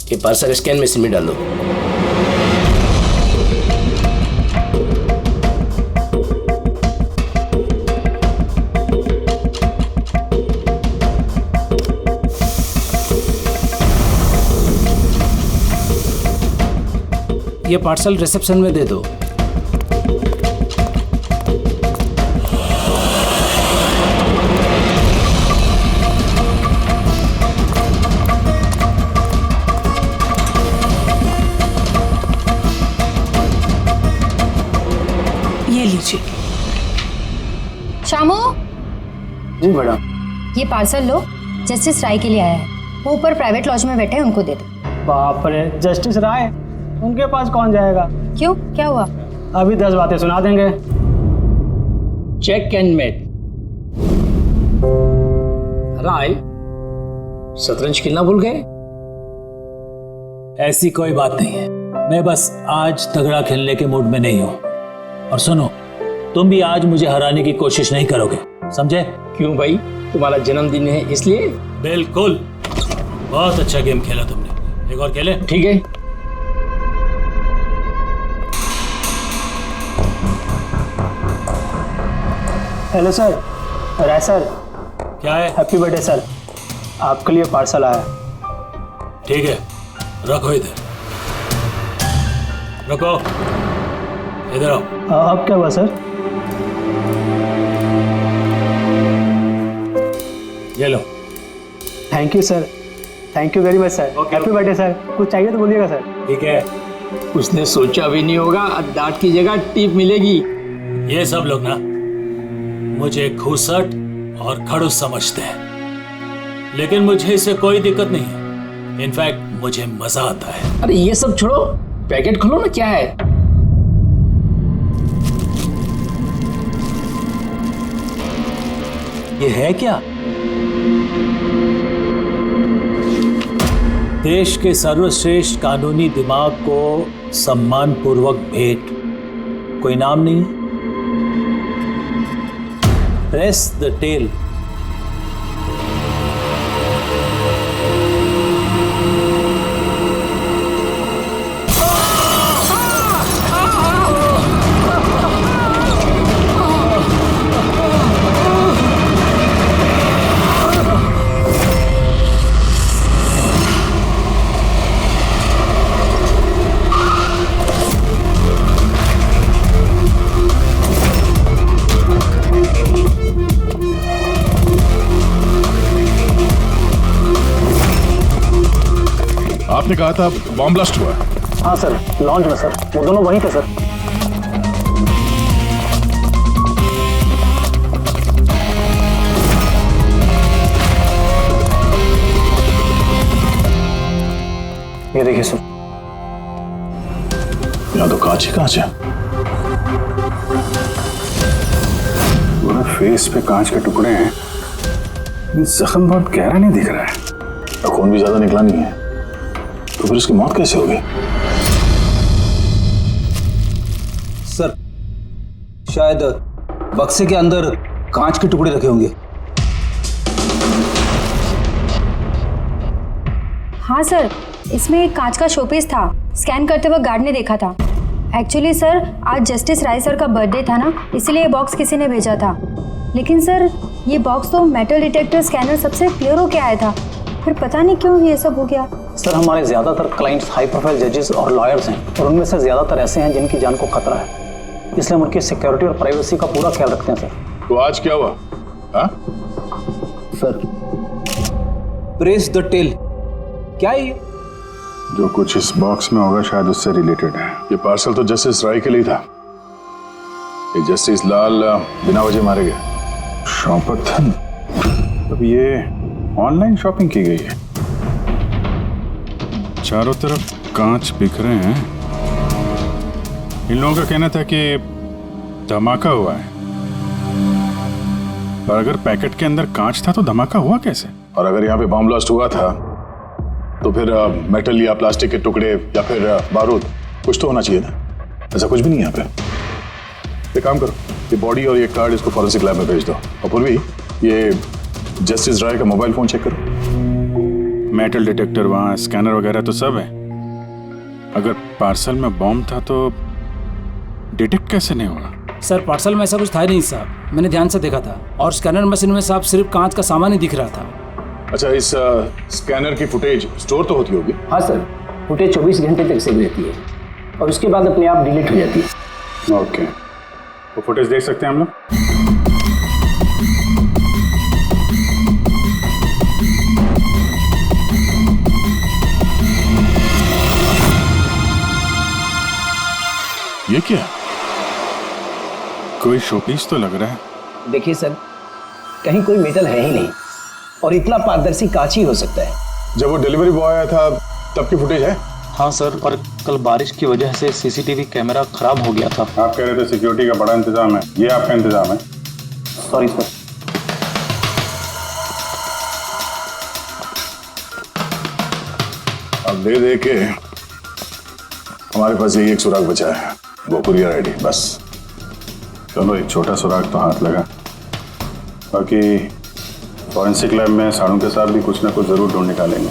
ये parcel scan machine में डाल दो। ये पार्सल रिसेप्शन में दे दो। ये लीजिए। शामू, जी मैडम। ये पार्सल लो, जस्टिस राय के लिए आया है। वो ऊपर प्राइवेट लॉज में बैठे हैं, उनको दे दो। बाप रे, जस्टिस राय? उनके पास कौन जाएगा? क्यों, क्या हुआ? अभी 10 बातें सुना देंगे। Check and met. राय, शतरंज खेलना भूल गए? ऐसी कोई बात नहीं है, मैं बस आज तगड़ा खेलने के मूड में नहीं हूं। और सुनो, तुम भी आज मुझे हराने की कोशिश नहीं करोगे, समझे? क्यों भाई, तुम्हारा जन्मदिन है इसलिए? बिल्कुल, बहुत अच्छा गेम खेला तुमने। एक और खेले? ठीक है। हेलो सर, राय सर। क्या है? हैप्पी बर्थडे सर, आपके लिए पार्सल आया। ठीक है, रखो इधर, रखो इधर आओ। अब क्या हुआ सर? ये लो। Thank you sir, thank you very much sir. Happy birthday sir. कुछ चाहिए तो बोलिएगा सर। ठीक है। उसने सोचा भी नहीं होगा डांट की जगह टिप मिलेगी। ये सब लोग ना मुझे घूसट और खड़ूस समझते हैं, लेकिन मुझे इससे कोई दिक्कत नहीं है। इनफैक्ट मुझे मजा आता है। अरे ये सब छोड़ो, पैकेट खोलो ना, क्या है? ये है क्या? देश के सर्वश्रेष्ठ कानूनी दिमाग को सम्मान पूर्वक भेंट। कोई नाम नहीं है? Press the tail. आपने कहा था बॉम्ब ब्लास्ट हुआ? हाँ सर, लॉन्च में सर। वो दोनों वहीं थे सर। ये देखिए सर। यहाँ तो कांच ही कांच है। पूरा फेस पे कांच के टुकड़े हैं। जख्म बहुत गहरा नहीं दिख रहा है, और खून भी ज्यादा निकला नहीं है, तो फिर उसकी मौत कैसे होगी? सर, शायद बक्से के अंदर कांच के टुकड़े रखे होंगे। हाँ सर, इसमें एक कांच का शोपीस था। स्कैन करते वक्त गार्ड ने देखा था। एक्चुअली सर, आज जस्टिस राय सर का बर्थडे था ना, इसलिए ये बॉक्स किसी ने भेजा था। लेकिन सर, ये बॉक्स तो मेटल डिटेक्टर स्कैनर सबसे क्लियर होके आया था, फिर पता नहीं क्यों ये सब हो गया। सर, हमारे ज़्यादातर क्लाइंट्स हाई प्रोफाइल जजेस और लॉयर्स हैं, और उनमें से ज़्यादातर ऐसे हैं जिनकी जान को खतरा है, इसलिए हम उनकी सिक्योरिटी और प्राइवेसी का पूरा ख्याल रखते हैं सर। तो आज क्या हुआ? हाँ? Sir, press the tail. क्या है ये? जो कुछ इस बॉक्स में होगा शायद उससे रिलेटेड है। ये पार्सल तो जस्टिस राय के लिए था। ये जस्टिस लाल बिना वजह मारे गए। शौपथन, अब ये ऑनलाइन शॉपिंग की गई है। चारों तरफ कांच बिखरे हैं। इन लोगों का कहना था कि धमाका हुआ है, और अगर पैकेट के अंदर कांच था तो धमाका हुआ कैसे? और अगर यहाँ पे बॉम्ब ब्लास्ट हुआ था तो फिर मेटल या प्लास्टिक के टुकड़े या फिर बारूद कुछ तो होना चाहिए था। ऐसा कुछ भी नहीं है यहाँ पे। एक काम करो, ये बॉडी और ये कार्ड इसको फॉरेंसिक लैब में भेज दो। और पूर्वी, ये जस्टिस राय का मोबाइल फोन चेक करो। मेटल डिटेक्टर वहाँ, स्कैनर वगैरह तो सब है। अगर पार्सल में बॉम्ब था तो डिटेक्ट कैसे नहीं हुआ? सर पार्सल में ऐसा कुछ था ही नहीं साहब, मैंने ध्यान से देखा था और स्कैनर मशीन में साहब सिर्फ कांच का सामान ही दिख रहा था। अच्छा, इस स्कैनर की फुटेज स्टोर तो होती होगी? हाँ सर, फुटेज 24 घंटे तक सेव रहती है और उसके बाद अपने आप डिलीट हो जाती है। ओके, वो फुटेज देख सकते हैं हम लोग? ये क्या? कोई शोपीस तो लग रहा है। देखिए सर, कहीं कोई मेटल है ही नहीं और इतना पारदर्शी कांच ही हो सकता है। जब वो डिलीवरी बॉय आया था तब की फुटेज है? हाँ सर, पर कल बारिश की वजह से सीसीटीवी कैमरा खराब हो गया था। आप कह रहे थे सिक्योरिटी का बड़ा इंतजाम है, ये आपका इंतजाम है? Sorry sir. अब दे के हमारे पास यही एक सुराग बचा है, वो कुरियर आईडी बस। चलो, एक छोटा सुराग तो हाथ लगा। बाकी फॉरेंसिक लैब में साड़ों के साथ भी कुछ ना कुछ जरूर ढूंढ निकालेंगे।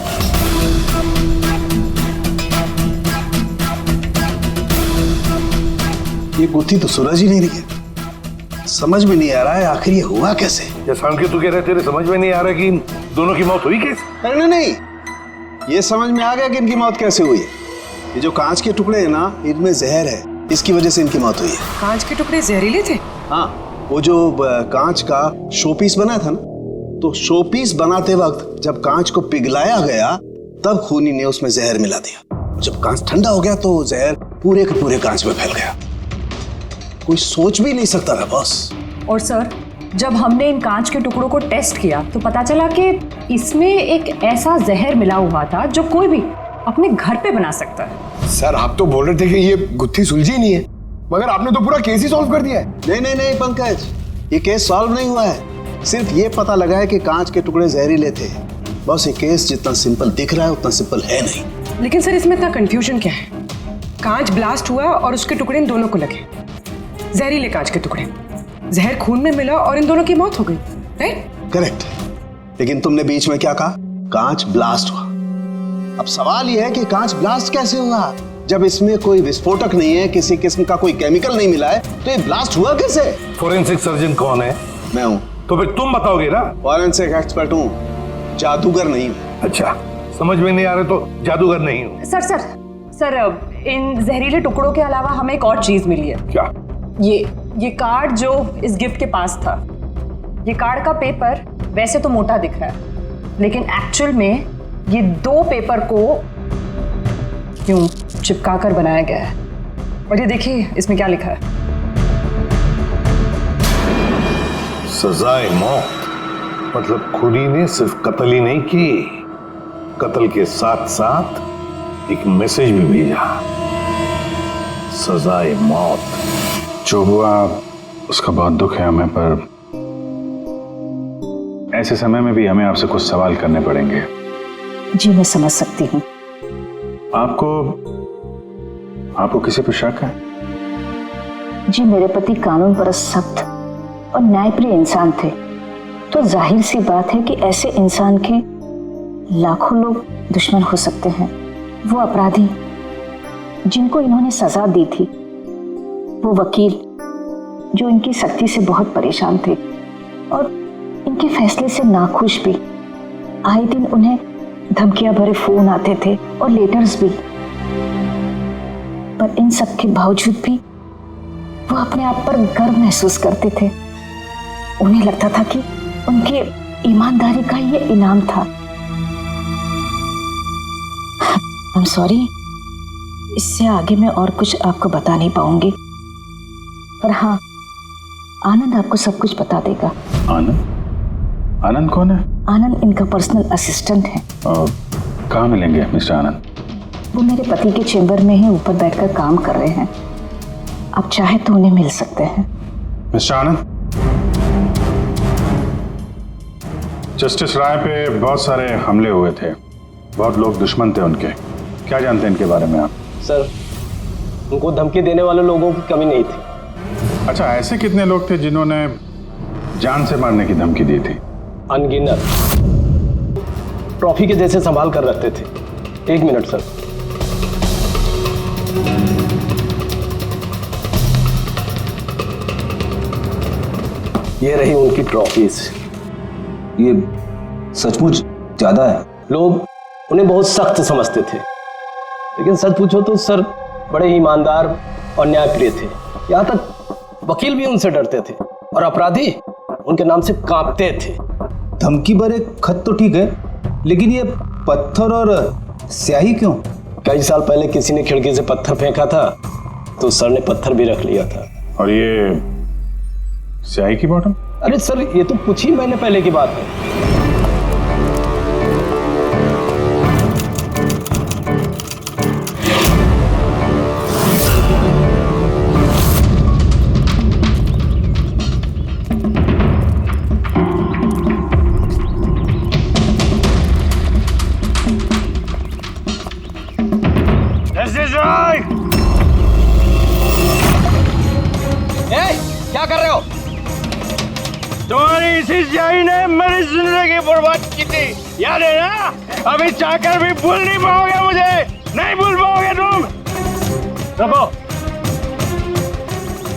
ये गुत्थी तो सूरज ही नहीं रही है। समझ में नहीं आ रहा है आखिर ये हुआ कैसे। जैसा कि तू कह रहे तेरे समझ में नहीं आ रहा कि इन दोनों की मौत हुई कैसे? नहीं नहीं, ये समझ में आ गया कि इनकी मौत कैसे हुई है। ये जो कांच के टुकड़े हैं ना, इनमें जहर है, इसकी वजह से इनकी मौत हुई है। कांच के टुकड़े जहरीले थे? हाँ, वो जो कांच का शोपीस बना था ना, तो शोपीस बनाते वक्त जब कांच को पिघलाया गया तब खूनी ने उसमें जहर मिला दिया। जब कांच ठंडा हो गया तो जहर पूरे के पूरे कांच में फैल गया। कोई सोच भी नहीं सकता था बॉस। और सर, जब हमने इन कांच के टुकड़ों को टेस्ट किया तो पता चला कि इसमें एक ऐसा जहर मिला हुआ था जो कोई भी अपने घर पे बना सकता है। सर, आप तो बोल रहे थे कि ये गुत्थी सुलझी नहीं है, मगर आपने तो पूरा केस ही सॉल्व कर दिया है। नहीं नहीं नहीं पंकज, ये केस सॉल्व नहीं हुआ है। सिर्फ ये पता लगा है कि कांच के टुकड़े जहरीले थे। बस ये केस जितना सिंपल दिख रहा है उतना सिंपल है नहीं। लेकिन सर, इसमें इतना कंफ्यूजन क्या है? कांच ब्लास्ट हुआ और उसके टुकड़े इन दोनों को लगे, जहरीले कांच के टुकड़े, जहर खून में मिला और इन दोनों की मौत हो गई, राइट? करेक्ट। लेकिन तुमने बीच में क्या कहा? कांच ब्लास्ट हुआ। अब सवाल यह है कि कांच ब्लास्ट कैसे हुआ? जब इसमें कोई विस्फोटक नहीं है, किसी किस्म का कोई केमिकल नहीं मिला है, तो ये ब्लास्ट हुआ कैसे? फोरेंसिक सर्जन कौन है? मैं हूँ। तो फिर तुम बताओगे ना। फॉरेंसिक एक्सपर्ट हूँ, जादूगर नहीं हूँ। अच्छा, समझ में नहीं आ रहा तो जादूगर नहीं हूँ। सर, इन जहरीले टुकड़ों के अलावा हमें एक और चीज मिली है। क्या? ये कार्ड जो इस गिफ्ट के पास था, ये कार्ड का पेपर वैसे तो मोटा दिख रहा है, लेकिन एक्चुअल में ये 2 पेपर को यूं चिपका कर बनाया गया है। और ये देखिए इसमें क्या लिखा है। सजाए मौत, मतलब खूनी ने सिर्फ कत्ल ही नहीं की, कत्ल के साथ साथ एक मैसेज भी भेजा, सजाए मौत। जो हुआ उसका बहुत दुख है हमें, पर ऐसे समय में भी हमें आपसे कुछ सवाल करने पड़ेंगे। जी मैं समझ सकती हूँ। आपको किसी पर शक है? जी मेरे पति कानून पर सख्त और न्यायप्रिय इंसान थे, तो जाहिर सी बात है कि ऐसे इंसान के लाखों लोग दुश्मन हो सकते हैं। वो अपराधी जिनको इन्होंने सजा दी थी, वो वकील जो इनकी सख्ती से बहुत परेशान थे और इनके फैसले से नाखुश भी। आए दिन उन्हें धमकियां भरे फोन आते थे और लेटर्स भी, पर इन सब के बावजूद भी वो अपने आप पर गर्व महसूस करते थे। उन्हें लगता था कि उनके ईमानदारी का ये इनाम था। आई एम सॉरी, इससे आगे मैं और कुछ आपको बता नहीं पाऊंगी, पर हाँ, आनंद आपको सब कुछ बता देगा। आनंद? आनंद कौन है? आनंद इनका पर्सनल असिस्टेंट है। कहाँ मिलेंगे मिस्टर आनंद? वो मेरे पति के चेंबर में ही ऊपर बैठकर काम कर रहे हैं, आप चाहे तो उन्हें मिल सकते हैं। मिस्टर आनंद, जस्टिस राय पे बहुत सारे हमले हुए थे, बहुत लोग दुश्मन थे उनके, क्या जानते हैं इनके बारे में आप? सर, उनको धमकी देने वाले लोगों की कमी नहीं थी। अच्छा, ऐसे कितने लोग थे जिन्होंने जान से मारने की धमकी दी थी? अनगिनत। ट्रॉफी के जैसे संभाल कर रखते थे। 1 मिनट सर। ये रही उनकी ट्रॉफीज। ये सचमुच ज्यादा है। लोग उन्हें बहुत सख्त समझते थे, लेकिन सच पूछो तो सर बड़े ईमानदार और न्यायप्रिय थे। यहाँ तक वकील भी उनसे डरते थे और अपराधी उनके नाम से कांपते थे। धमकी भरे खत तो ठीक है, लेकिन ये पत्थर और स्याही क्यों? कई साल पहले किसी ने खिड़की से पत्थर फेंका था तो सर ने पत्थर भी रख लिया था। और ये स्याही की बॉटल? अरे सर ये तो कुछ ही महीने पहले की बात है। क्या कर रहे हो? तुम्हारी इसी स्याही ने मेरी जिंदगी बर्बाद की थी, याद है ना? अभी चाहकर भी भूल नहीं पाओगे मुझे, नहीं भूल पाओगे तुम। रखो,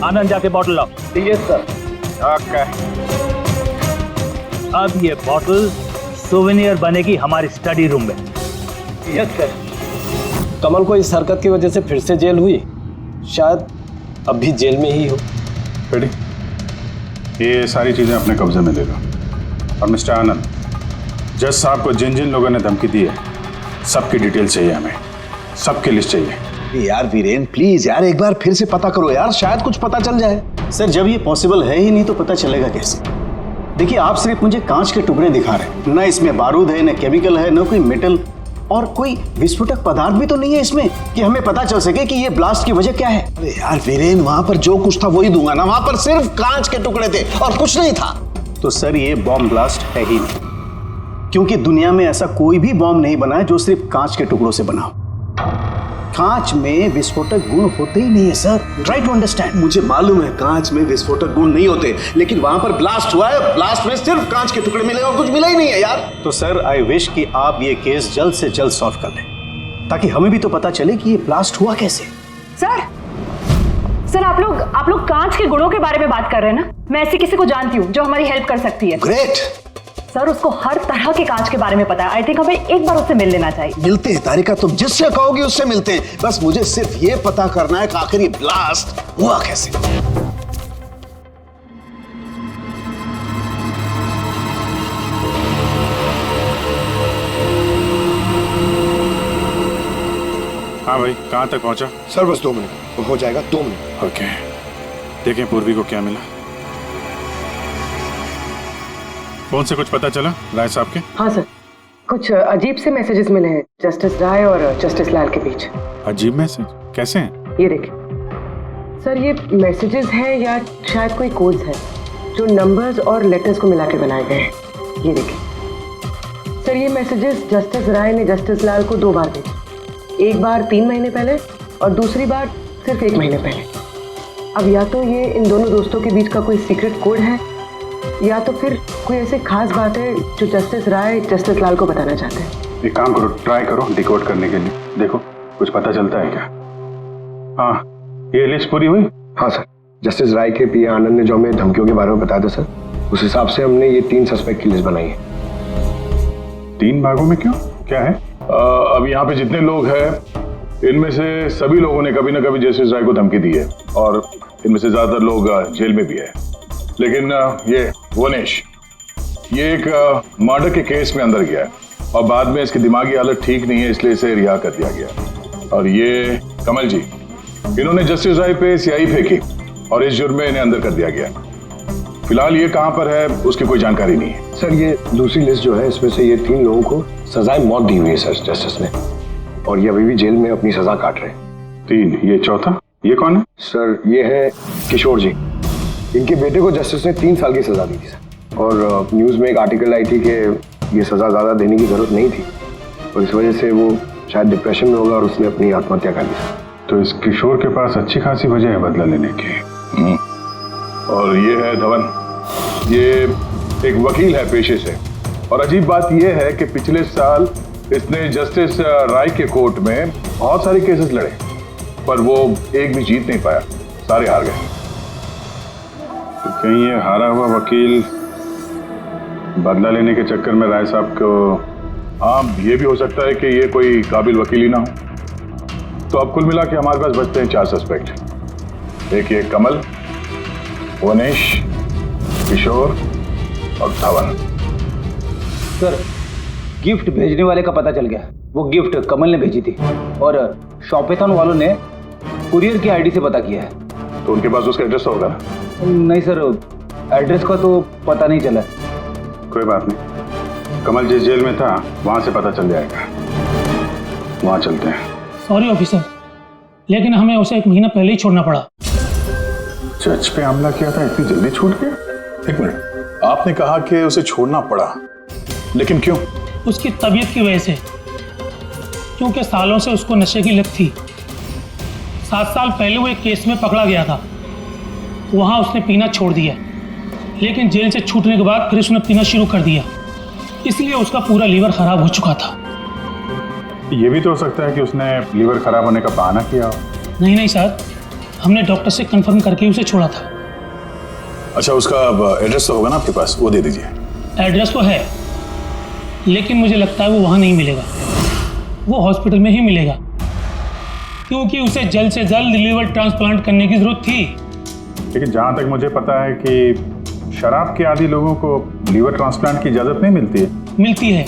आनंद जाके बॉटल लाओ। ठीक है सर। ओके। अब ये बॉटल सोवेनियर बनेगी हमारी स्टडी रूम में। Yes sir. कमल को इस हरकत की वजह से फिर से जेल हुई, शायद अब भी जेल में ही हो। बेटी, ये सारी चीजें अपने कब्जे में ले लो। और मिस्टर आनंद, जज साहब को जिन जिन लोगों ने धमकी दी है सबकी डिटेल चाहिए, हमें सबकी लिस्ट चाहिए। यार वीरेन प्लीज यार एक बार फिर से पता करो यार, शायद कुछ पता चल जाए। सर जब ये पॉसिबल है ही नहीं तो पता चलेगा कैसे? देखिए आप सिर्फ मुझे कांच के टुकड़े दिखा रहे हैं, ना इसमें बारूद है, ना केमिकल है, ना कोई मेटल, और कोई विस्फोटक पदार्थ भी तो नहीं है इसमें कि हमें पता चल सके कि ये ब्लास्ट की वजह क्या है। अरे यार वीरेन, वहां पर जो कुछ था वही दूंगा ना, वहां पर सिर्फ कांच के टुकड़े थे और कुछ नहीं था। तो सर ये बॉम्ब ब्लास्ट है ही नहीं, क्योंकि दुनिया में ऐसा कोई भी बॉम्ब नहीं बना है जो सिर्फ कांच के टुकड़ों से बना हो। कांच में विस्फोटक गुण होते ही नहीं है सर, ट्राई टू अंडरस्टैंड। मुझे मालूम है कांच में विस्फोटक गुण नहीं होते, लेकिन वहां पर ब्लास्ट हुआ है, ब्लास्ट में सिर्फ कांच के टुकड़े मिले और कुछ मिला ही नहीं है यार। तो सर आई विश कि आप ये केस जल्द से जल्द सॉल्व कर लें, ताकि हमें भी तो पता चले कि ये ब्लास्ट हुआ कैसे। सर आप लोग कांच के गुणों के बारे में बात कर रहे हैं ना? मैं ऐसी किसी को जानती हूँ जो हमारी हेल्प कर सकती है। ग्रेट सर, उसको हर तरह के कांच के बारे में पता है। आई थिंक हमें एक बार उससे मिल लेना चाहिए। मिलते हैं तारिका, तुम जिससे कहोगे उससे मिलते हैं। बस मुझे सिर्फ ये पता करना है कि आखिर ये ब्लास्ट हुआ कैसे। हाँ भाई, कहाँ तक पहुँचा? सर बस 2 मिनट हो जाएगा, 2 मिनट। ओके, देखें पूर्वी को क्या मिला। फोन से कुछ पता चला राय साहब के? हाँ सर, कुछ अजीब से मैसेजेस मिले हैं जस्टिस राय और जस्टिस लाल के बीच। अजीब मैसेज? कैसे हैं? ये देखिए सर, ये मैसेजेस हैं या शायद कोई कोड्स हैं जो नंबर्स और लेटर्स को मिला के बनाए गए हैं। ये देखिए सर, ये मैसेजेस जस्टिस राय ने जस्टिस लाल को 2 बार भेजे। एक बार 3 महीने पहले और दूसरी बार सिर्फ 1 महीने पहले। अब या तो ये इन दोनों दोस्तों के बीच का कोई सीक्रेट कोड है, या तो फिर कोई ऐसी खास बात है जो जस्टिस राय जस्टिस लाल को बताना चाहते हैं। एक काम करो, ट्राई करो डिकोड करने के लिए, देखो कुछ पता चलता है क्या। हाँ, ये लिस्ट पूरी हुई? हाँ सर, जस्टिस राय के पीए आनंद ने जो हमें धमकियों के बारे में बताया था सर, उस हिसाब से हमने ये 3 सस्पेक्ट की लिस्ट बनाई है। 3 भागों में क्यों, क्या है? अब यहाँ पे जितने लोग हैं इनमें से सभी लोगों ने कभी ना कभी जस्टिस राय को धमकी दी है, और इनमें से ज्यादातर लोग जेल में भी है। लेकिन ये वनेश, ये एक मर्डर के केस में अंदर गया है और बाद में इसकी दिमागी हालत ठीक नहीं है, इसलिए इसे रिहा कर दिया गया। और ये कमल जी, इन्होंने जस्टिस राय पे स्याही फेंकी और इस जुर्म में इन्हें अंदर कर दिया गया। फिलहाल ये कहाँ पर है उसकी कोई जानकारी नहीं है। सर ये दूसरी लिस्ट जो है, इसमें से ये 3 लोगों को सजाए मौत दी हुई है सर जस्टिस ने, और ये अभी भी जेल में अपनी सजा काट रहे हैं। 3, ये चौथा, ये कौन है? सर ये है किशोर जी, इनके बेटे को जस्टिस ने 3 साल की सजा दी थी सर, और न्यूज़ में एक आर्टिकल आई थी कि ये सजा ज़्यादा देने की जरूरत नहीं थी, और इस वजह से वो शायद डिप्रेशन में होगा और उसने अपनी आत्महत्या कर ली सर। तो इस किशोर के पास अच्छी खासी वजह है बदला लेने की। और ये है धवन, ये एक वकील है पेशे से, और अजीब बात यह है कि पिछले साल इसने जस्टिस राय के कोर्ट में बहुत सारे केसेस लड़े, पर वो एक भी जीत नहीं पाया, सारे हार गए। तो कहीं ये हारा हुआ वकील बदला लेने के चक्कर में राय साहब को, हाँ ये भी हो सकता है कि ये कोई काबिल वकील ही ना हो। तो अब कुल मिला के हमारे पास बचते हैं 4 सस्पेक्ट। एक ये कमल, वनेश, किशोर और धवन। सर गिफ्ट भेजने वाले का पता चल गया। वो गिफ्ट कमल ने भेजी थी और शॉपेथॉन वालों ने कुरियर की आईडी से पता किया है। तो उनके पास उसका एड्रेस तो होगा ना? नहीं सर, एड्रेस का तो पता नहीं चला। कोई बात नहीं, कमल जिस जेल में था वहां से पता चल जाएगा, वहां चलते हैं। सॉरी ऑफिसर, लेकिन हमें उसे 1 महीना पहले ही छोड़ना पड़ा। जज पे हमला किया था, इतनी जल्दी छूट गया? एक मिनट, आपने कहा कि उसे छोड़ना पड़ा, लेकिन क्यों? उसकी तबीयत की वजह से, क्योंकि सालों से उसको नशे की लत थी। 7 साल पहले वो एक केस में पकड़ा गया था, वहां उसने पीना छोड़ दिया, लेकिन जेल से छूटने के बाद फिर उसने पीना शुरू कर दिया, इसलिए उसका पूरा लीवर खराब हो चुका था। ये भी तो हो सकता है कि उसने लीवर खराब होने का बहाना किया हो। नहीं सर, हमने डॉक्टर से कंफर्म करके उसे छोड़ा था। अच्छा, उसका एड्रेस तो होगा ना आपके पास, वो दे दीजिए। एड्रेस तो है, लेकिन मुझे लगता है वो वहाँ नहीं मिलेगा, वो हॉस्पिटल में ही मिलेगा, क्योंकि उसे जल्द से जल्द लीवर ट्रांसप्लांट करने की जरूरत थी। लेकिन जहाँ तक मुझे पता है कि शराब के आदी लोगों को लीवर ट्रांसप्लांट की इजाज़त नहीं मिलती है। मिलती है,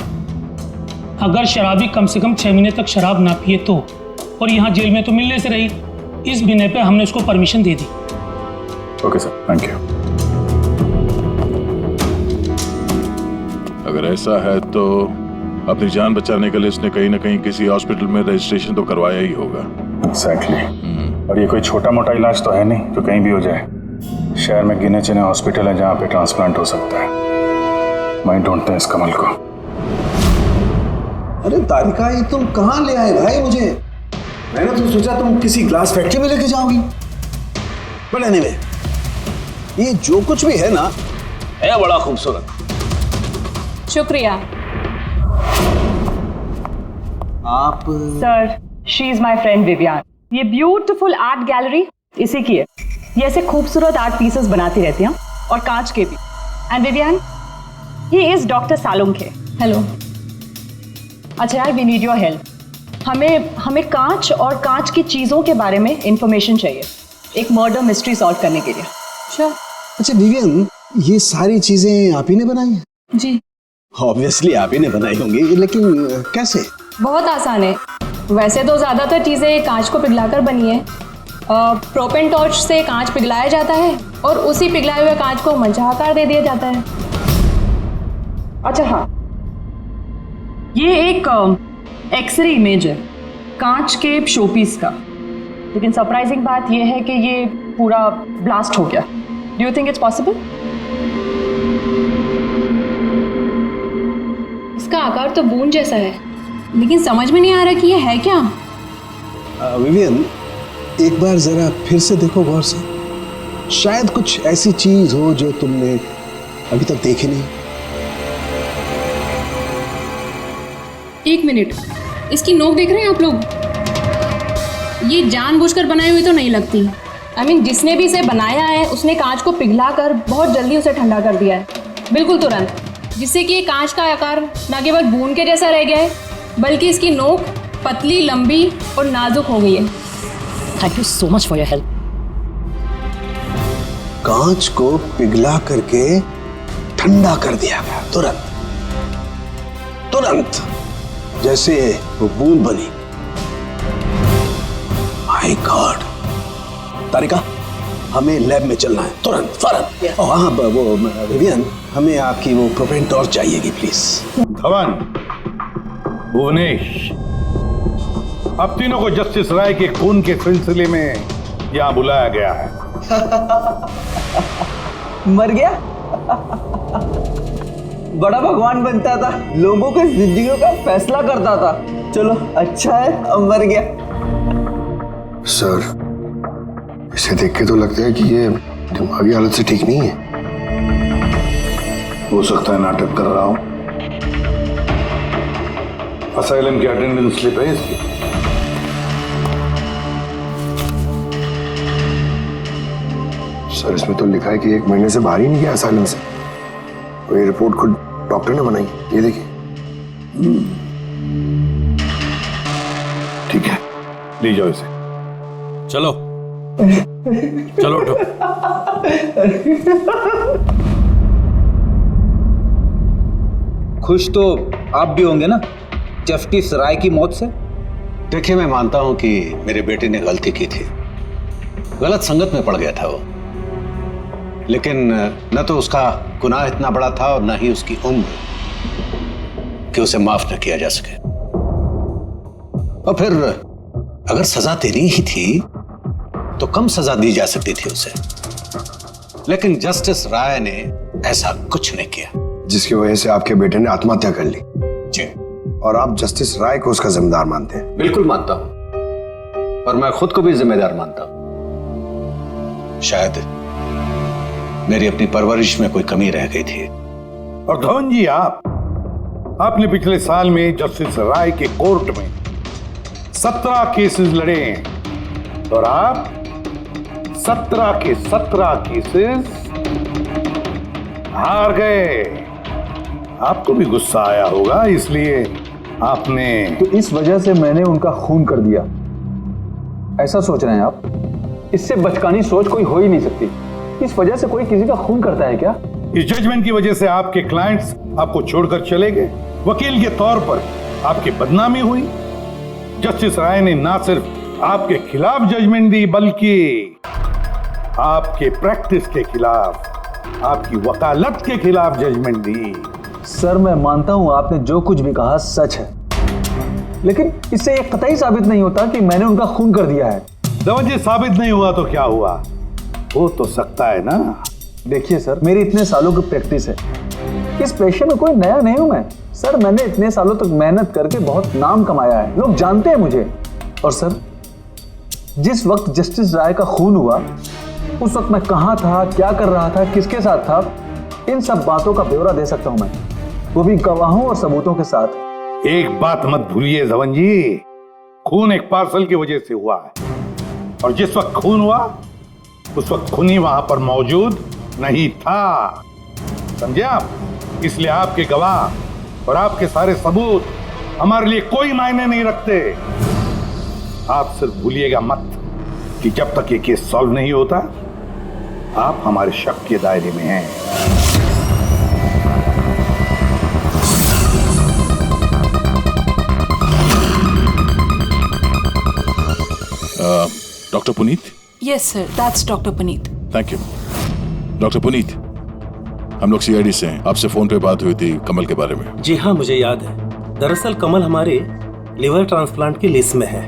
अगर शराबी कम से कम 6 महीने तक शराब ना पिए तो, और यहाँ जेल में तो मिलने से रही, इस बिना पे हमने उसको permission they the. Okay sir, thank you. अगर ऐसा है तो अपनी जान बचाने के लिए उसने कहीं ना कहीं किसी हॉस्पिटल में रजिस्ट्रेशन तो करवाया ही होगा। एग्जैक्टली। और ये कोई छोटा मोटा इलाज तो है नहीं जो कहीं भी हो जाए। शहर में गिने चुने हॉस्पिटल है जहाँ पे ट्रांसप्लांट हो सकता है। मैं ढूंढते हैं इस कमल को। अरे तारिका, ये तुम कहाँ ले आए भाई मुझे? मैंने तो सोचा तुम किसी ग्लास फैक्ट्री में लेके जाओगी। बट एनीवे, ये जो कुछ भी है ना, है बड़ा खूबसूरत। शुक्रिया। आप sir, she is my friend Vivian. ये ब्यूटीफुल आर्ट गैलरी इसी की है। ये ऐसे खूबसूरत आर्ट पीसेस बनाती रहती हैं, और कांच के भी। And Vivian, he is doctor Salunkhe. Hello. अच्छा यार, वी नीड योर हेल्प। हमें कांच और कांच की चीजों के बारे में इंफॉर्मेशन चाहिए, एक मर्डर मिस्ट्री सॉल्व करने के लिए। श्योर। अच्छा विवियन, ये सारी चीजें आप ही ने बनाई हैं? जी। ऑब्वियसली आप ही ने बनाई होंगी, लेकिन कैसे? बहुत आसान है। वैसे तो ज़्यादातर चीज़ें कांच को पिघलाकर बनी है। प्रोपेन टॉर्च से कांच पिघलाया जाता है और उसी पिघलाए हुए कांच को मंचा आकार दे दिया जाता है। अच्छा हाँ, ये एक एक्सरे इमेज है कांच के शोपीस का, लेकिन सरप्राइजिंग बात यह है कि ये पूरा ब्लास्ट हो गया। Do you think it's possible? इसका आकार तो बूंद जैसा है, लेकिन समझ में नहीं आ रहा कि ये है क्या। विवियन, एक बार जरा फिर से देखो गौर से। शायद कुछ ऐसी चीज हो जो तुमने अभी तक देखी नहीं। एक मिनट, इसकी नोक देख रहे हैं आप लोग? ये जानबूझकर बनाई हुई तो नहीं लगती। I mean, जिसने भी इसे बनाया है उसने कांच को पिघलाकर बहुत जल्दी उसे ठंडा कर दिया है, बिल्कुल तुरंत, जिससे कि ये कांच का आकार न केवल बूंद के जैसा रह गया है, बल्कि इसकी नोक पतली, लंबी और नाजुक हो गई है। Thank you so much for your help. कांच को पिघला करके ठंडा कर दिया गया, तुरंत तुरंत, जैसे वो बूंद बनी। My God. तारिका, हमें लैब में चलना है तुरंत, फौरन। और हाँ, वो विवियन, हमें आपकी वो प्रोपेन टॉर्च चाहिएगी प्लीज। धवन, भुवनेश, अब तीनों को जस्टिस राय के खून के सिलसिले में यहां बुलाया गया है। मर गया? बड़ा भगवान बनता था, लोगों की जिंदगियों का फैसला करता था। चलो अच्छा है, अब मर गया। सर, इसे देख के तो लगता है कि ये दिमागी हालत से ठीक नहीं है। हो सकता है नाटक कर रहा हूं। असाइलम की अटेंडेंस स्लिप है इसकी। सर इसमें तो लिखा है कि 1 महीने से बाहर ही नहीं गया असाइलम से। और ये रिपोर्ट खुद डॉक्टर ने बनाई, ये देखिए। ठीक है, ले जाओ इसे। चलो चलो उठो। खुश तो आप भी होंगे ना जस्टिस राय की मौत से? देखिए, मैं मानता हूं कि मेरे बेटे ने गलती की थी, गलत संगत में पड़ गया था वो, लेकिन न तो उसका गुनाह इतना बड़ा था और न ही उसकी उम्र कि उसे माफ न किया जा सके। और फिर अगर सजा देनी ही थी तो कम सजा दी जा सकती थी उसे, लेकिन जस्टिस राय ने ऐसा कुछ नहीं किया, जिसकी वजह से आपके बेटे ने आत्महत्या कर ली। जी। और आप जस्टिस राय को उसका जिम्मेदार मानते हैं? बिल्कुल मानता हूं, और मैं खुद को भी जिम्मेदार मानता हूं। शायद मेरी अपनी परवरिश में कोई कमी रह गई थी। और धवन जी, आपने पिछले साल में जस्टिस राय के कोर्ट में 17 केसेस लड़े हैं और आप 17 के 17 केसेस हार गए। आपको भी गुस्सा आया होगा, इसलिए आपने तो इस वजह से मैंने उनका खून कर दिया, ऐसा सोच रहे हैं आप? इससे बचकानी सोच कोई हो ही नहीं सकती। इस वजह से कोई किसी का खून करता है क्या? इस जजमेंट की वजह से आपके क्लाइंट्स आपको छोड़कर चले गए, वकील के तौर पर आपकी बदनामी हुई। जस्टिस राय ने ना सिर्फ आपके खिलाफ जजमेंट दी, बल्कि आपके प्रैक्टिस के खिलाफ, आपकी वकालत के खिलाफ जजमेंट दी। सर, मैं मानता हूं आपने जो कुछ भी कहा सच है, लेकिन इससे यह कतई साबित नहीं होता कि मैंने उनका खून कर दिया है। धवन जी, साबित नहीं हुआ तो क्या हुआ, हो तो सकता है ना। देखिए सर, मेरी इतने सालों की प्रैक्टिस है, इस पेशे में कोई नया नहीं हूं मैं। सर, मैंने इतने सालों तक मेहनत करके बहुत नाम कमाया है, लोग जानते हैं मुझे। और सर, जिस वक्त जस्टिस राय का खून हुआ, उस वक्त मैं कहां था, क्या कर रहा था, किसके साथ था, इन सब बातों का ब्यौरा दे सकता हूं मैं, वो भी गवाहों और सबूतों के साथ। एक बात मत भूलिए धवन जी, खून एक पार्सल की वजह से हुआ है, और जिस वक्त खून हुआ उस वक्त खूनी वहां पर मौजूद नहीं था, समझे आप? इसलिए आपके गवाह और आपके सारे सबूत हमारे लिए कोई मायने नहीं रखते। आप सिर्फ भूलिएगा मत कि जब तक ये केस सॉल्व नहीं होता, आप हमारे शक के दायरे में हैं। Doctor Puneet? Yes sir, that's doctor Puneet. Thank you. Doctor Puneet, हम लोग सीआईडी से हैं, आपसे फोन पे बात हुई थी कमल के बारे में। जी हाँ, मुझे याद है। दरअसल कमल हमारे लिवर ट्रांसप्लांट की लिस्ट में है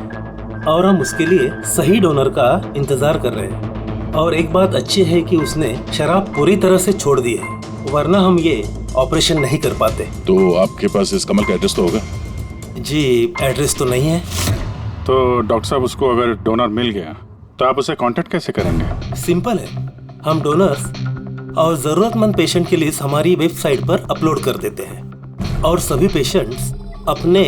और हम उसके लिए सही डोनर का इंतजार कर रहे हैं। और एक बात अच्छी है कि उसने शराब पूरी तरह से छोड़ दी है, वरना हम ये ऑपरेशन नहीं कर पाते। तो आपके पास इस कमल का एड्रेस तो होगा? जी, एड्रेस तो नहीं है। तो डॉक्टर साहब, उसको अगर डोनर मिल गया तो आप उसे कांटेक्ट कैसे करेंगे? सिंपल है, हम डोनर्स और जरूरतमंद पेशेंट की लिस्ट हमारी वेबसाइट पर अपलोड कर देते हैं और सभी पेशेंट्स अपने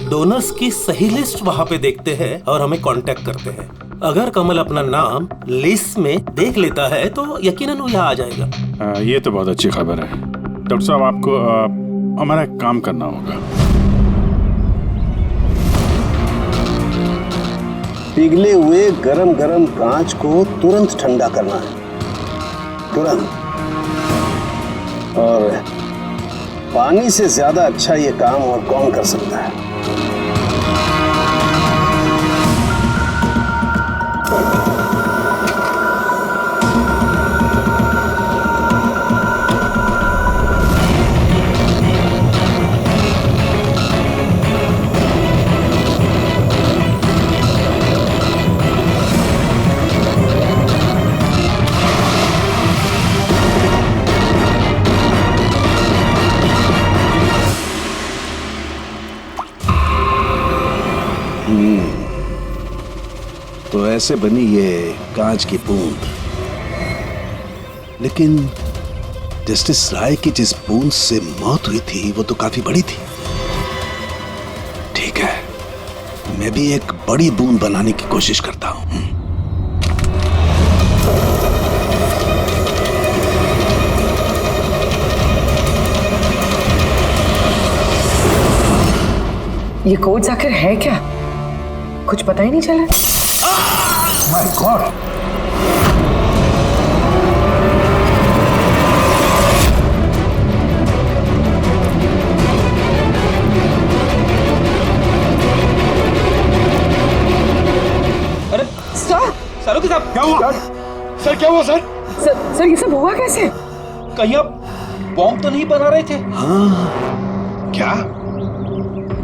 डोनर्स की सही लिस्ट वहां पे देखते हैं और हमें कांटेक्ट करते हैं। अगर कमल अपना नाम लिस्ट में देख लेता है तो यकीनन वो यहाँ आ जाएगा। ये तो बहुत अच्छी खबर है। डॉक्टर साहब, आपको हमारा एक काम करना होगा। पिघले हुए गरम गरम कांच को तुरंत ठंडा करना है, तुरंत। और पानी से ज्यादा अच्छा ये काम और कौन कर सकता है? तो ऐसे बनी ये कांच की बूंद। लेकिन जस्टिस राय की जिस बूंद से मौत हुई थी वो तो काफी बड़ी थी। मैं भी एक बड़ी बूंद बनाने की कोशिश करता हूं। ये कोड्स आखिर है क्या? कुछ पता ही नहीं चला। My God! अरे सर, सालुकी साहब क्या हुआ? सर क्या हुआ सर? सर ये सब हुआ कैसे? कहीं आप बॉम्ब तो नहीं बना रहे थे? हाँ, क्या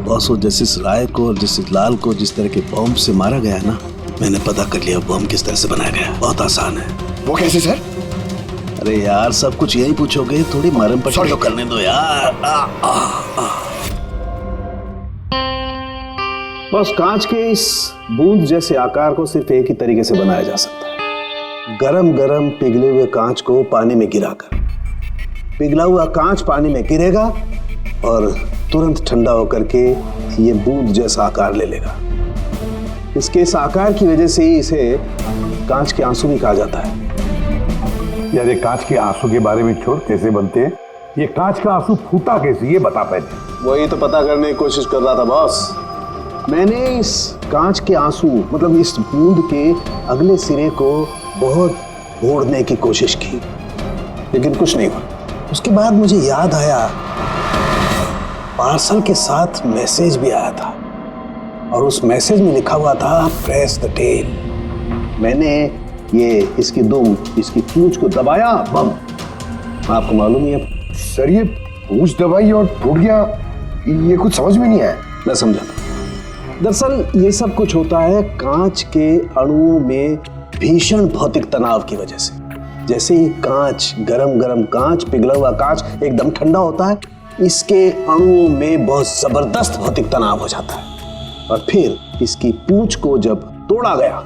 बॉस, वो जस्टिस राय को और जस्टिस लाल को जिस तरह के बॉम्ब से मारा गया ना, मैंने पता कर लिया बॉम्ब किस तरह से बनाया गया। बहुत आसान है। वो कैसे सर? अरे यार, सब कुछ यही पूछोगे, थोड़ी मरम पट्टी तो करने दो यार। बस कांच के इस बूंद जैसे आकार को सिर्फ एक ही तरीके से बनाया जा सकता है, गरम गरम पिघले हुए कांच को पानी में गिराकर। पिघला हुआ कांच पानी में गिरेगा और तुरंत ठंडा होकर के ये बूंद जैसा आकार ले लेगा। इसके इस आकार की वजह से ही इसे कांच के आंसू भी कहा जाता है। यार, ये कांच के आंसू के बारे में छोड़, कैसे बनते हैं? ये कांच का आंसू फूटा कैसे, ये बता पहले। वही तो पता करने की कोशिश कर रहा था बॉस। मैंने इस कांच के आंसू मतलब इस बूंद के अगले सिरे को बहुत मोड़ने की कोशिश की, लेकिन कुछ नहीं हुआ। उसके बाद मुझे याद आया, पार्सल के साथ मैसेज भी आया था और उस मैसेज में लिखा हुआ था प्रेस द टेल। मैंने ये इसकी दुम, इसकी पूंछ को दबाया, बम। आपको मालूम ही है सर, ये पूंछ दबाई और टूट गया, ये कुछ समझ में नहीं आया। मैं समझा। दरअसल ये सब कुछ होता है कांच के अणुओं में भीषण भौतिक तनाव की वजह से। जैसे ही कांच, गरम गरम कांच, पिघला हुआ कांच एकदम ठंडा होता है, इसके अणुओं में बहुत जबरदस्त भौतिक तनाव हो जाता है और फिर इसकी पूंछ को जब तोड़ा गया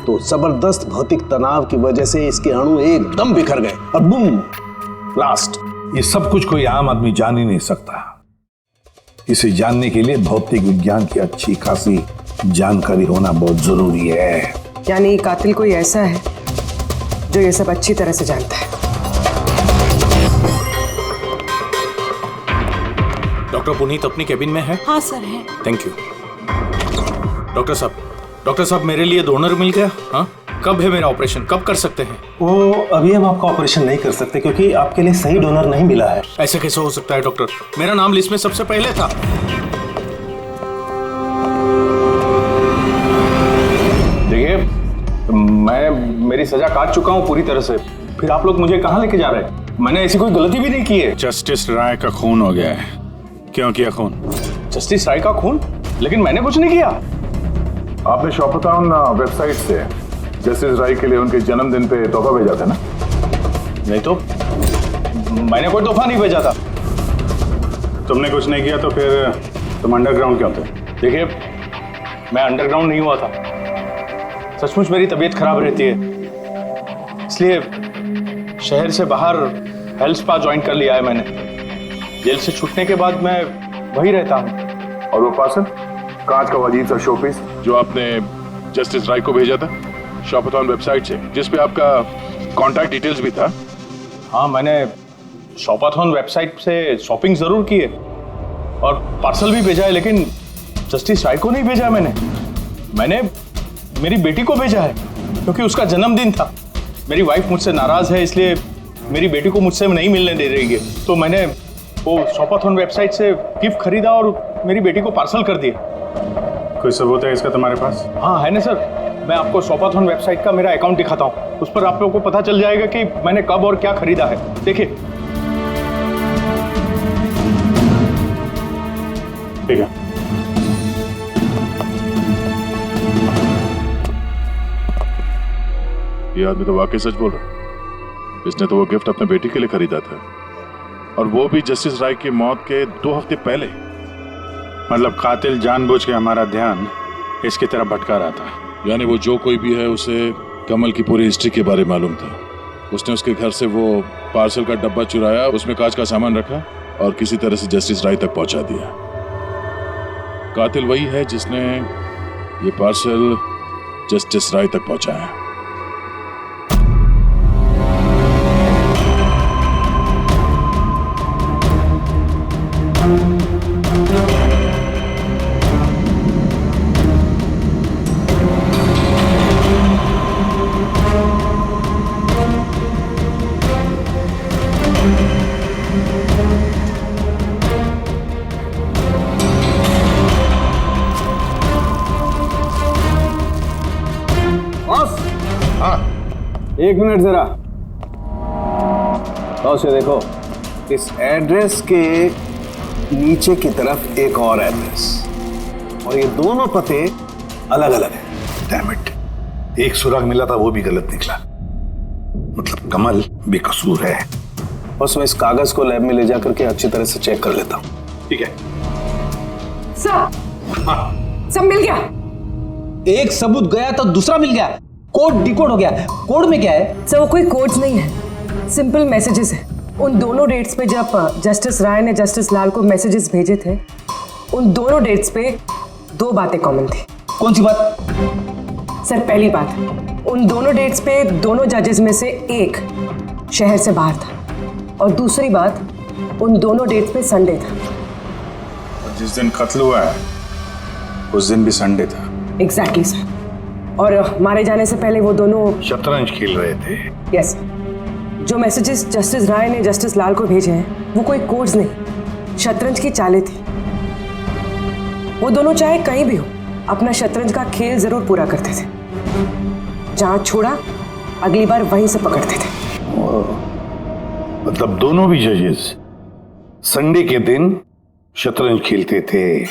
तो जबरदस्त भौतिक तनाव की वजह से इसके अणु एकदम बिखर गए और बूम, ब्लास्ट। ये सब कुछ कोई आम आदमी जान ही नहीं सकता। इसे जानने के लिए भौतिक विज्ञान की अच्छी खासी जानकारी होना बहुत जरूरी है। यानी कातिल कोई ऐसा है जो ये सब अच्छी तरह से जानता है। डॉक्टर पुनीत अपनी केबिन में है? हाँ सर है। Thank you. डॉक्टर साहब मेरे लिए डोनर मिल गया? हाँ, कब है मेरा ऑपरेशन, कब कर सकते हैं? वो अभी हम आपका ऑपरेशन नहीं कर सकते क्योंकि आपके लिए सही डोनर नहीं मिला है। ऐसे कैसे हो सकता है डॉक्टर? मेरा नाम लिस्ट में सबसे पहले था। देखिए, मेरी सजा काट चुका हूँ पूरी तरह से, फिर आप लोग मुझे कहाँ लेके जा रहे हैं? मैंने ऐसी कोई गलती भी नहीं की है। जस्टिस राय का खून हो गया है। क्यों किया खून? जस्टिस राय का खून? लेकिन मैंने कुछ नहीं किया। आपने शॉपटाउन वेबसाइट से जस्टिस राय के लिए उनके जन्मदिन पे तोहफा भेजा था ना? नहीं तो मैंने कोई तोहफा नहीं भेजा था। तुमने कुछ नहीं किया तो फिर तुम अंडरग्राउंड क्यों थे? देखिए, मैं अंडरग्राउंड नहीं हुआ था। सचमुच मेरी तबीयत खराब रहती है, इसलिए शहर से बाहर हेल्थ स्पा ज्वाइन कर लिया है मैंने। जेल से छूटने के बाद मैं वही रहता हूँ। और वो पार्सल, कांच का अजीब सा शोपीस जो आपने जस्टिस राय को भेजा था शॉपटाउन वेबसाइट से, जिसपे आपका कॉन्टैक्ट डिटेल्स भी था? हाँ, मैंने शॉपाथॉन वेबसाइट से शॉपिंग जरूर की है और पार्सल भी भेजा है, लेकिन जस्टिस राय को नहीं भेजा। मैंने मेरी बेटी को भेजा है क्योंकि उसका जन्मदिन था। मेरी वाइफ मुझसे नाराज है, इसलिए मेरी बेटी को मुझसे नहीं मिलने दे रही है। तो मैंने वो शॉपाथॉन वेबसाइट से गिफ्ट खरीदा और मेरी बेटी को पार्सल कर दिया। कोई सबूत है इसका तुम्हारे पास? हाँ है ना सर, मैं आपको शॉपाथॉन वेबसाइट का मेरा अकाउंट दिखाता हूँ। उस पर आप लोगों को पता चल जाएगा कि मैंने कब और क्या खरीदा है। देखिए। ठीक है। ये आदमी तो वाकई सच बोल रहा। इसने तो वो गिफ्ट अपने बेटी के लिए खरीदा था, और वो भी जस्टिस राय की मौत के 2 हफ्ते पहले। मतलब कातिल जानबूझ के हमारा ध्यान इसकी तरफ भटका रहा था। यानी वो जो कोई भी है, उसे कमल की पूरी हिस्ट्री के बारे में मालूम था। उसने उसके घर से वो पार्सल का डब्बा चुराया, उसमें कांच का सामान रखा और किसी तरह से जस्टिस राय तक पहुंचा दिया। कातिल वही है जिसने ये पार्सल जस्टिस राय तक पहुंचाया। एक मिनट जरा, तो से देखो, इस एड्रेस के नीचे की तरफ एक और एड्रेस, और ये दोनों पते अलग अलग हैं। डैम इट, एक सुराग मिला था वो भी गलत निकला। मतलब कमल बेकसूर है। बस मैं इस कागज को लैब में ले जाकर के अच्छी तरह से चेक कर लेता हूँ। ठीक है सर, सब मिल गया। एक सबूत गया तो दूसरा मिल गया, कोड डिकोड हो गया। कोड में क्या है? सर वो कोई कोड्स नहीं है, सिंपल मैसेजेस है। उन दोनों डेट्स पे जब जस्टिस राय ने जस्टिस लाल को मैसेजेस भेजे थे, उन दोनों डेट्स पे दो बातें कॉमन थी। कौन सी बात? सर पहली बात, उन दोनों डेट्स पे दोनों जजेस में से एक शहर से बाहर था, और दूसरी बात, उन दोनों डेट्स पे संडे था। जिस दिन कत्ल हुआ है उस दिन भी संडे था। एग्जैक्टली सर, और मारे जाने से पहले वो दोनों शतरंज खेल रहे थे। यस, जो मैसेजेस जस्टिस राय ने जस्टिस लाल को भेजे हैं वो कोई कोड्स नहीं, शतरंज की चालें थी। वो दोनों चाहे कहीं भी हो अपना शतरंज का खेल जरूर पूरा करते थे। जहां छोड़ा अगली बार वहीं से पकड़ते थे। मतलब दोनों भी जजेस संडे के दिन शतरंज खेलते थे,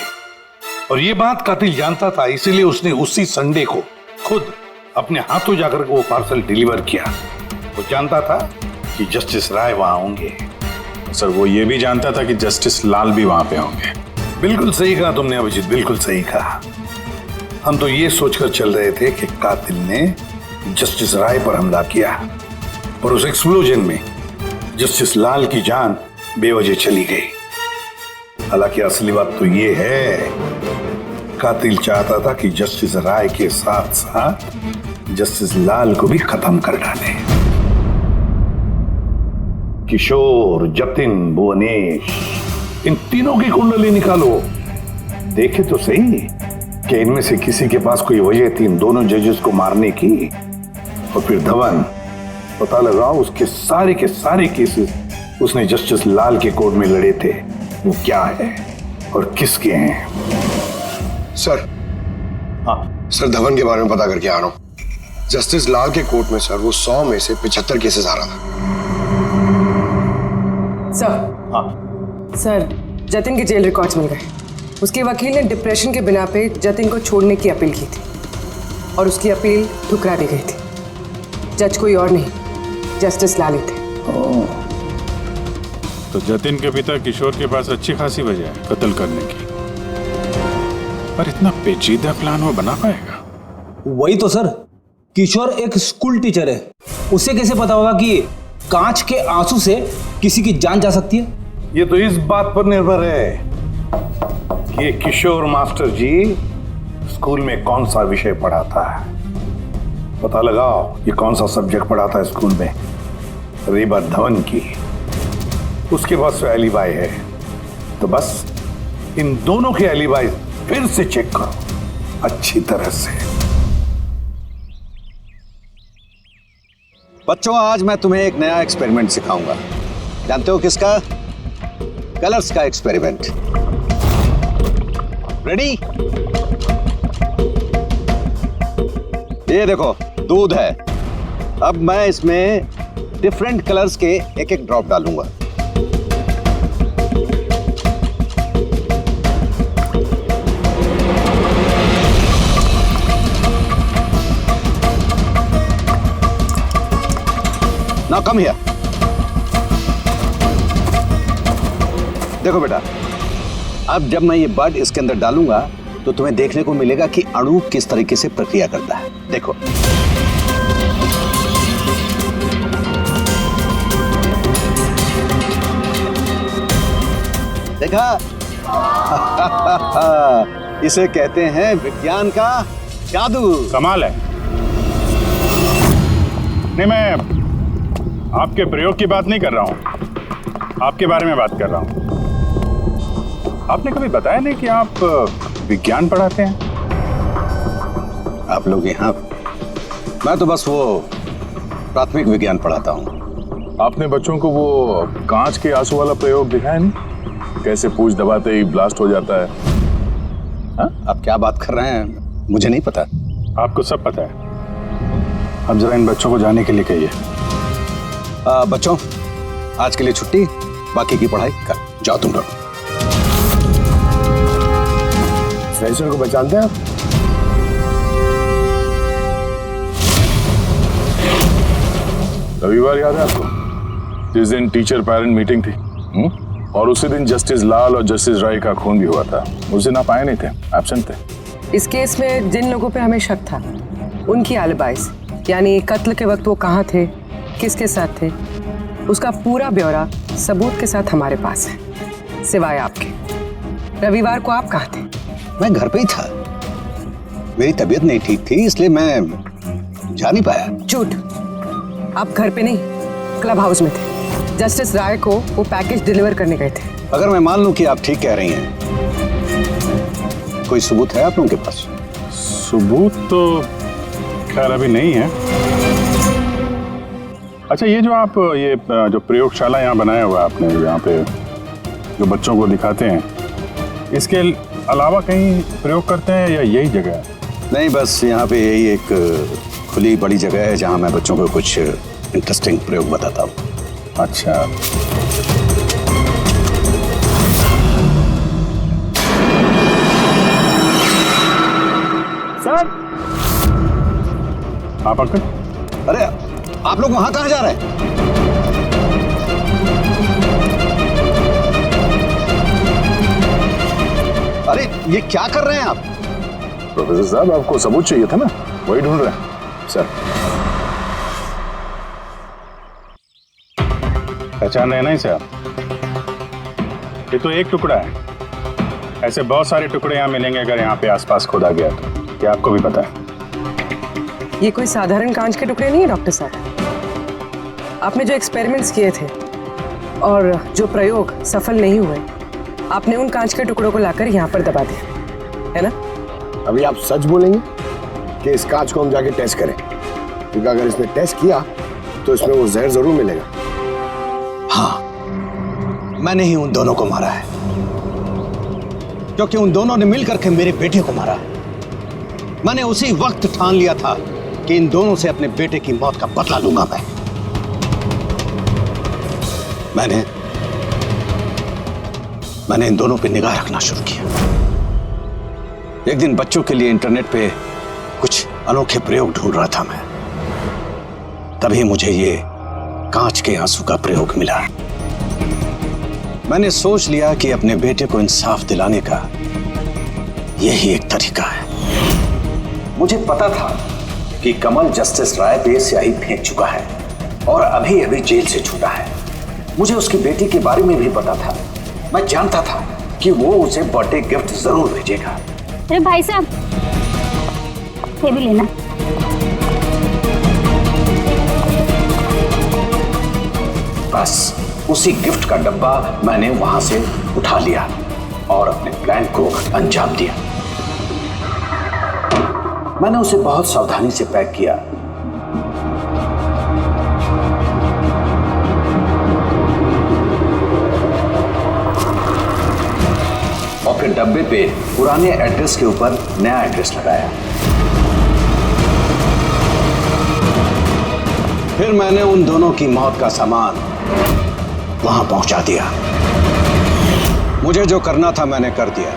और ये बात कातिल जानता था, इसीलिए उसने उसी संडे को खुद अपने हाथों जाकर वो पार्सल डिलीवर किया। वो जानता था कि जस्टिस राय वहां होंगे। सर वो ये भी जानता था कि जस्टिस लाल भी वहां पे होंगे। बिल्कुल सही कहा तुमने अभिजीत, बिल्कुल सही कहा। हम तो ये सोचकर चल रहे थे कि कातिल ने जस्टिस राय पर हमला किया, पर उस एक्सप्लोजन में जस्टिस लाल की जान बेवजह चली गई। हालांकि असली बात तो ये है, कातिल चाहता था कि जस्टिस राय के साथ साथ जस्टिस लाल को भी खत्म कर डाले। किशोर, जतिन, भुवनेश, इन तीनों की कुंडली निकालो, देखे तो सही कि इनमें से किसी के पास कोई वजह थी इन दोनों जजेस को मारने की। और फिर धवन, पता लगाओ उसके सारे के सारे केसेस उसने जस्टिस लाल के कोर्ट में लड़े थे, वो क्या है और किसके हैं। सर, हाँ सर, धवन के बारे में पता करके आ रहा हूं। जस्टिस लाल के कोर्ट में सर वो 100 में से 75 केसेस आ रहा था। सर, हाँ सर, जतिन के जेल रिकॉर्ड्स मिल गए। उसके वकील ने डिप्रेशन के बिना पे जतिन को छोड़ने की अपील की थी, और उसकी अपील ठुकरा दी गई थी। जज कोई और नहीं, जस्टिस लाल ही थे। तो जतिन के पिता किशोर के पास अच्छी खासी वजह है कत्ल करने की, पर इतना पेचीदा प्लान वो बना पाएगा? वही तो सर, किशोर एक स्कूल टीचर है, उसे कैसे पता होगा कि कांच के आंसू से किसी की जान जा सकती है? ये तो इस बात पर निर्भर है कि ये किशोर मास्टर जी स्कूल में कौन सा विषय पढ़ाता है। पता लगाओ ये कौन सा सब्जेक्ट पढ़ाता है स्कूल में। रही बात धवन की, उसके पास तो एलिबाई है, तो बस इन दोनों के एलिबाई फिर से चेक करो अच्छी तरह से। बच्चों, आज मैं तुम्हें एक नया एक्सपेरिमेंट सिखाऊंगा। जानते हो किसका? कलर्स का एक्सपेरिमेंट। रेडी? ये देखो, दूध है। अब मैं इसमें डिफरेंट कलर्स के एक एक ड्रॉप डालूंगा। Now come here. देखो बेटा, अब जब मैं ये बर्ड इसके अंदर डालूंगा तो तुम्हें देखने को मिलेगा कि अणु किस तरीके से प्रक्रिया करता है। देखो, देखा? इसे कहते हैं विज्ञान का जादू। कमाल है। नहीं, मैं आपके प्रयोग की बात नहीं कर रहा हूं, आपके बारे में बात कर रहा हूं। आपने कभी बताया नहीं कि आप विज्ञान पढ़ाते हैं? आप लोग यहाँ, मैं तो बस वो प्राथमिक विज्ञान पढ़ाता हूँ। आपने बच्चों को वो कांच के आंसू वाला प्रयोग दिखाया नहीं? कैसे पूंछ दबाते ही ब्लास्ट हो जाता है। हाँ? आप क्या बात कर रहे हैं? मुझे नहीं पता। आपको सब पता है। अब जरा इन बच्चों को जाने के लिए कहिए। बच्चों, आज के लिए छुट्टी, बाकी की पढ़ाई कर जाओ तुम लोग। प्रोफेसर को पहचानते हैं आप? रविवार याद है आपको, जिस दिन टीचर पेरेंट मीटिंग थी? और उसी दिन जस्टिस लाल और जस्टिस राय का खून भी हुआ था। उस दिन आप आए नहीं थे, एब्सेंट थे। इस केस में जिन लोगों पे हमें शक था उनकी आलिबाइस, यानी कत्ल के वक्त वो कहाँ थे, किसके साथ थे, उसका पूरा ब्यौरा सबूत के साथ हमारे पास है, सिवाय आपके। रविवार को आप कहाँ थे? मैं घर पे ही था। मेरी तबीयत नहीं ठीक थी, इसलिए मैं जा नहीं पाया। झूठ, आप घर पे नहीं, क्लब हाउस में थे। जस्टिस राय को वो पैकेज डिलीवर करने गए थे। अगर मैं मान लूं कि आप ठीक कह रही हैं, कोई सबूत है आप लोगों के पास? सबूत तो खैर अभी नहीं है। अच्छा, ये जो आप ये जो प्रयोगशाला यहाँ बनाया हुआ आपने, यहाँ पे जो बच्चों को दिखाते हैं, इसके अलावा कहीं प्रयोग करते हैं या यही जगह है? नहीं, बस यहाँ पे यही एक खुली बड़ी जगह है जहाँ मैं बच्चों को कुछ इंटरेस्टिंग प्रयोग बताता हूँ। अच्छा, सर। आप अंकल? अरे, आप लोग वहां कहाँ जा रहे हैं? अरे, ये क्या कर रहे हैं आप? प्रोफेसर साहब, आपको सबूत चाहिए था ना, वही ढूंढ रहे हैं। सर, पहचान रहे ना इसे आप? ये तो एक टुकड़ा है, ऐसे बहुत सारे टुकड़े यहाँ मिलेंगे अगर यहाँ पे आसपास खोदा गया तो। क्या आपको भी पता है? ये कोई साधारण कांच के टुकड़े नहीं है डॉक्टर साहब। आपने जो एक्सपेरिमेंट्स किए थे और जो प्रयोग सफल नहीं हुए, आपने उन कांच के टुकड़ों को लाकर यहाँ पर दबा दिया, है ना? अभी आप सच बोलेंगे कि इस कांच को हम जाके टेस्ट करें? क्योंकि अगर इसने टेस्ट किया तो इसमें वो जहर जरूर मिलेगा। हाँ, मैंने ही उन दोनों को मारा है, क्योंकि उन दोनों ने मिलकर के मेरे बेटे को मारा। मैंने उसी वक्त ठान लिया था कि इन दोनों से अपने बेटे की मौत का बदला लूंगा। मैंने इन दोनों पे निगाह रखना शुरू किया। एक दिन बच्चों के लिए इंटरनेट पे कुछ अनोखे प्रयोग ढूंढ रहा था मैं, तभी मुझे ये कांच के आंसू का प्रयोग मिला। मैंने सोच लिया कि अपने बेटे को इंसाफ दिलाने का यही एक तरीका है। मुझे पता था कि कमल जस्टिस राय पे स्याही फेंक चुका है और अभी अभी जेल से छूटा है। मुझे उसकी बेटी के बारे में भी पता था। मैं जानता था कि वो उसे बर्थडे गिफ्ट जरूर भेजेगा। अरे भाई साहब, ये भी लेना। बस उसी गिफ्ट का डब्बा मैंने वहां से उठा लिया और अपने प्लान को अंजाम दिया। मैंने उसे बहुत सावधानी से पैक किया। और फिर डब्बे पे पुराने एड्रेस के ऊपर नया एड्रेस लगाया। फिर मैंने उन दोनों की मौत का सामान वहां पहुंचा दिया। मुझे जो करना था मैंने कर दिया।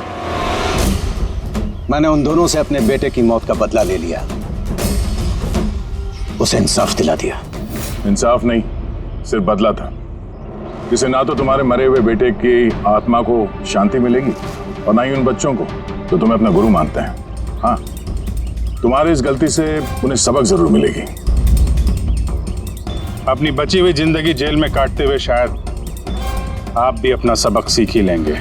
मैंने उन दोनों से अपने बेटे की मौत का बदला ले लिया, उसे इंसाफ दिला दिया। इंसाफ नहीं, सिर्फ बदला था, जिससे ना तो तुम्हारे मरे हुए बेटे की आत्मा को शांति मिलेगी और ना ही उन बच्चों को जो तुम्हें अपना गुरु मानते हैं। हाँ, तुम्हारी इस गलती से उन्हें सबक जरूर मिलेगी। अपनी बची हुई जिंदगी जेल में काटते हुए शायद आप भी अपना सबक सीख ही लेंगे।